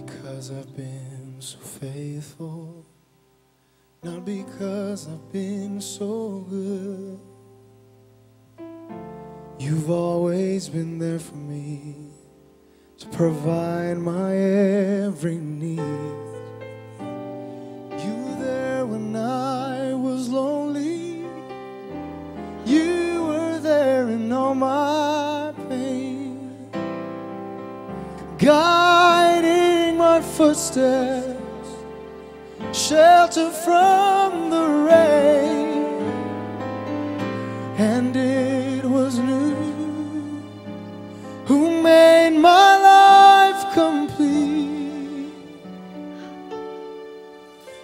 because I've been so faithful, not because I've been so good. You've always been there for me to provide my every need. You were there when I was lonely. You were there in all my pain, guiding my footsteps, shelter from the rain. And it was you who made my life complete.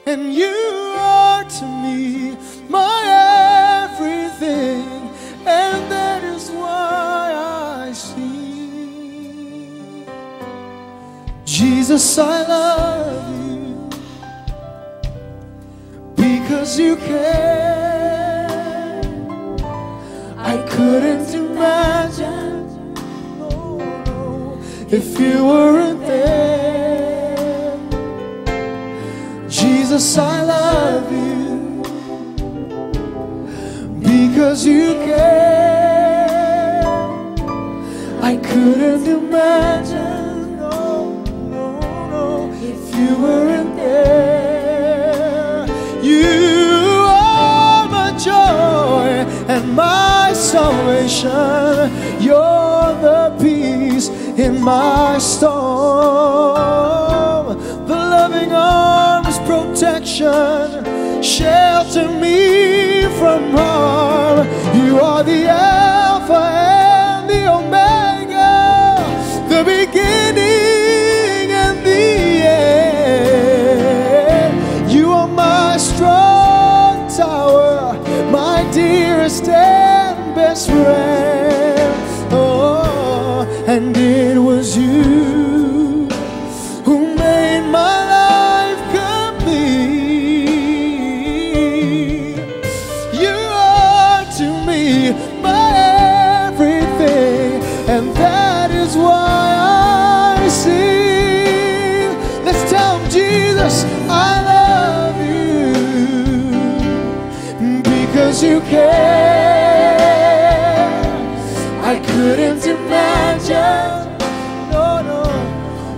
And you are to me my everything, and that is why I sing. Jesus, I love you because you care. I couldn't imagine, no, if you weren't there. Jesus, I love you because you care. I couldn't imagine, no, no, no, if you weren't there. You are my joy and my salvation. You're the peace in my storm. The loving arms, protection, shelter me from harm. You are the Alpha and the Omega, the beginning and the end. You are my strong tower, my dearest and best friend. Oh, and it was you who made my life complete. You are to me my everything, and that is why I sing. Let's tell him, Jesus, I love you because you care. I couldn't imagine, no, no,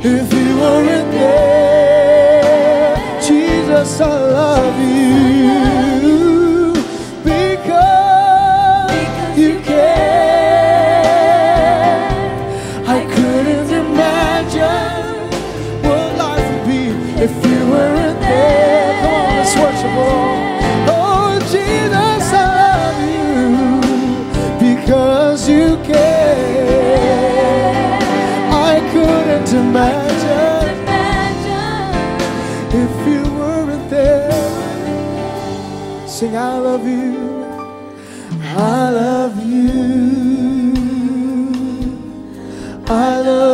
if you weren't there. Jesus, I love you because you care. I couldn't imagine what life would be if you weren't there. Come on, let's worship, Lord. Oh, Jesus, I love you because you care. I couldn't imagine if you weren't there. Sing, I love you. I love you. I love you.